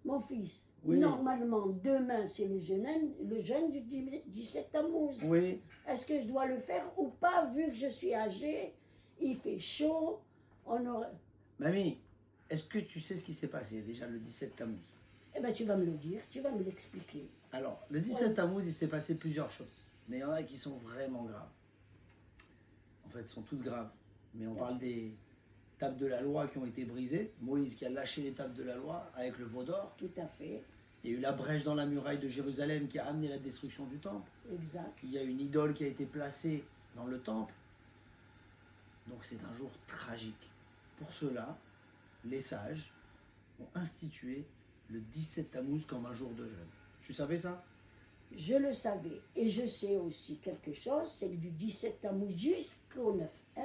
Mon fils, Oui. normalement, demain, c'est le jeûne du 17 Tammuz. Oui. Est-ce que je dois le faire ou pas, vu que je suis âgée, il fait chaud, on aurait... Mamie, est-ce que tu sais ce qui s'est passé déjà le 17 Tammuz? Eh bien, tu vas me le dire, tu vas me l'expliquer. Alors, le 17 Tammuz, il s'est passé plusieurs choses. Mais il y en a qui sont vraiment graves. En fait, elles sont toutes graves. Mais on parle des tables de la loi qui ont été brisées. Moïse qui a lâché les tables de la loi avec le veau d'or. Tout à fait, Il y a eu la brèche dans la muraille de Jérusalem qui a amené la destruction du temple. exact. Il y a une idole qui a été placée dans le temple. Donc c'est un jour tragique. Pour cela, les sages ont institué le 17 Tammuz comme un jour de jeûne. Tu savais ça? Je le savais. Et je sais aussi quelque chose, c'est que du 17 Tammuz jusqu'au 9 Av,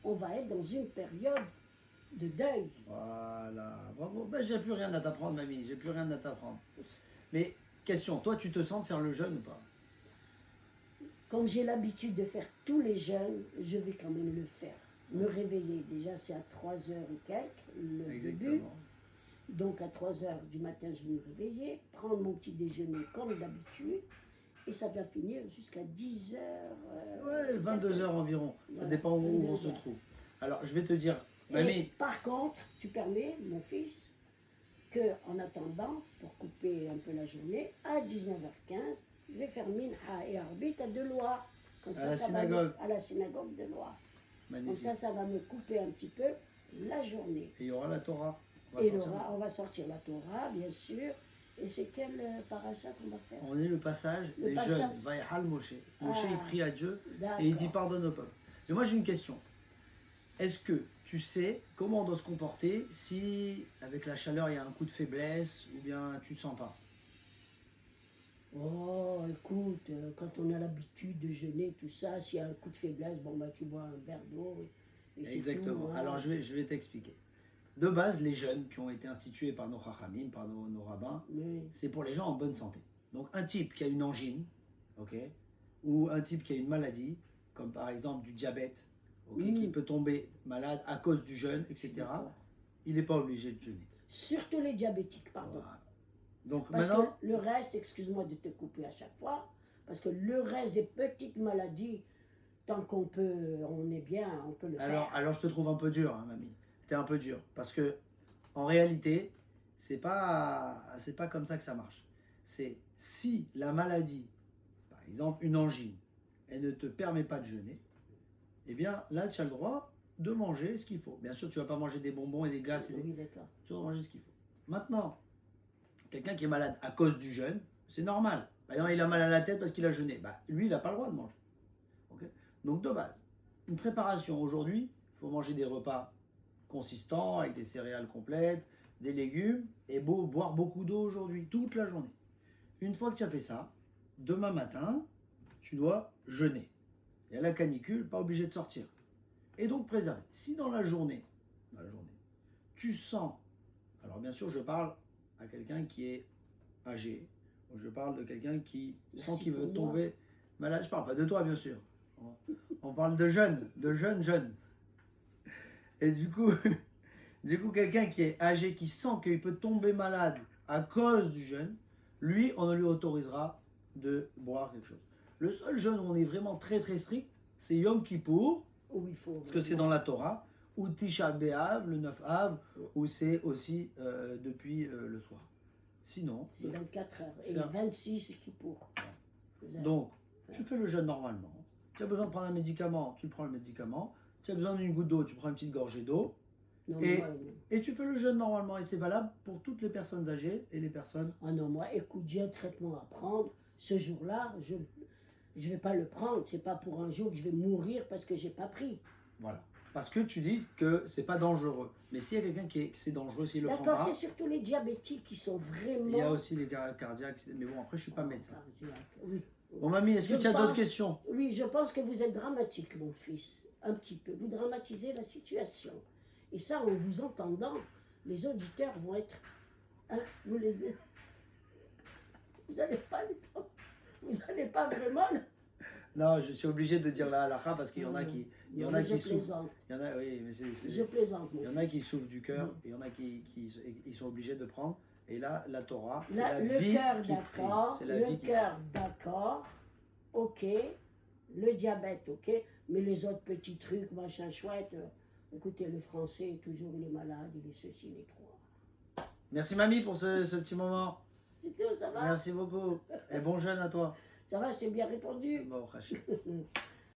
on va être dans une période de deuil. Voilà, bravo. Ben, j'ai plus rien à t'apprendre, mamie, j'ai plus rien à t'apprendre. Mais, question, toi, tu te sens de faire le jeûne ou pas? Comme j'ai l'habitude de faire tous les jeûnes, je vais quand même le faire. Me réveiller, déjà c'est à 3 heures et quelques, le début. Exactement. Donc à 3 heures du matin, je vais me réveiller, prendre mon petit déjeuner comme d'habitude, et ça va finir jusqu'à 10 heures. Ouais, 22 heures environ. Ça Voilà, dépend où 22 on se heures. trouve. Alors, je vais te dire, Et mamie, par contre, tu permets, mon fils, que en attendant, pour couper un peu la journée, à 19h15, je vais faire minha et arbitre à Deloire. Comme À la ça va synagogue. à la synagogue de Loire. Comme magnifique. ça va me couper un petit peu la journée. Et il y aura la Torah. On va Et sortir. on va sortir la Torah, bien sûr. Et c'est quel paracha qu'on va faire? On est le passage Le des passage. jeunes. Vaïhal Moshe. Moshe, Ah. il prie à Dieu D'accord. et il dit pardonne au peuple. Mais moi, j'ai une question. Est-ce que tu sais comment on doit se comporter si, avec la chaleur, il y a un coup de faiblesse ou bien tu ne sens pas? Oh, écoute, quand on a l'habitude de jeûner, tout ça, s'il y a un coup de faiblesse, bon, bah, tu bois un verre d'eau. Et c'est Exactement. tout, hein. Alors, je vais t'expliquer. De base, les jeûnes qui ont été institués par nos chachamim, par nos rabbins, Oui. c'est pour les gens en bonne santé. Donc, un type qui a une angine, ok, ou un type qui a une maladie, comme par exemple du diabète, ok, qui peut tomber malade à cause du jeûne, etc., D'accord. il n'est pas obligé de jeûner. Surtout les diabétiques, pardon. Voilà. Donc, Parce maintenant, que le reste, excuse-moi de te couper à chaque fois, parce que le reste des petites maladies, tant qu'on peut, on est bien, on peut le faire. alors je te trouve un peu dur, hein, mamie. T'es un peu dur. Parce que, en réalité, c'est pas comme ça que ça marche. C'est si la maladie, par exemple une angine, elle ne te permet pas de jeûner, eh bien là, tu as le droit de manger ce qu'il faut. Bien sûr, tu vas pas manger des bonbons et des glaces. Oui, d'accord. Tu vas manger ce qu'il faut. Maintenant, quelqu'un qui est malade à cause du jeûne, c'est normal. Par exemple, il a mal à la tête parce qu'il a jeûné. Bah, lui, il n'a pas le droit de manger. Ok. Donc, de base, une préparation aujourd'hui, il faut manger des repas consistants avec des céréales complètes, des légumes et boire beaucoup d'eau aujourd'hui, toute la journée. Une fois que tu as fait ça, demain matin, tu dois jeûner. Il y a la canicule, pas obligé de sortir. Et donc préserver. Si dans la journée, tu sens, alors bien sûr je parle à quelqu'un qui est âgé, ou je parle de quelqu'un qui sent qu'il veut tomber malade, je parle pas de toi bien sûr, on parle de jeunes, jeunes. Et du coup, quelqu'un qui est âgé, qui sent qu'il peut tomber malade à cause du jeûne, lui, on ne lui autorisera de boire quelque chose. Le seul jeûne où on est vraiment très très strict, c'est Yom Kippour, Où il faut. parce que c'est dans la Torah, ou Tisha B'Av, le 9 Av, où c'est aussi depuis le soir. Sinon, C'est 24 heures. Et Faire- 26 qui pour. donc, tu fais le jeûne normalement. Tu as besoin de prendre un médicament, tu prends le médicament. Tu as besoin d'une goutte d'eau, tu prends une petite gorgée d'eau. Non, Et, moi, non. et tu fais le jeûne normalement. Et c'est valable pour toutes les personnes âgées et les personnes. Ah non, moi, écoute, j'ai un traitement à prendre. Ce jour-là, je ne vais pas le prendre. C'est pas pour un jour que je vais mourir parce que j'ai pas pris. Voilà. Parce que tu dis que c'est pas dangereux. Mais s'il y a quelqu'un qui est, que c'est dangereux, s'il le prend D'accord, pas, c'est surtout les diabétiques qui sont vraiment... il y a aussi les cardiaques. Mais bon, après, je suis pas médecin. Cardiaques, oui. Bon, mamie, est-ce que Je tu as d'autres pense- questions? Oui, je pense que vous êtes dramatique, mon fils. Un petit peu. Vous dramatisez la situation. Et ça, en vous entendant, les auditeurs vont être... hein, vous n'allez pas les... Vous n'allez pas vraiment... Non, je suis obligé de dire la halakha parce qu'il y en a qui, il y en a Je qui souffrent. plaisante. Il y en a, oui, mais Je plaisante, mon il y en a fils. qui souffrent du cœur, il y en a qui ils sont obligés de prendre. Et là, la Torah, c'est Là, la le vie cœur qui prie. d'accord, C'est la le vie qui cœur d'accord, ok, le diabète, ok, mais les autres petits trucs, machin chouette, écoutez, le français, toujours il est malade, il est ceci, il est trois. Merci mamie pour ce petit moment. C'est tout, ça va? Merci beaucoup. Et bon jeûne à toi. Ça va, je t'ai bien répondu? Bon, Rachel.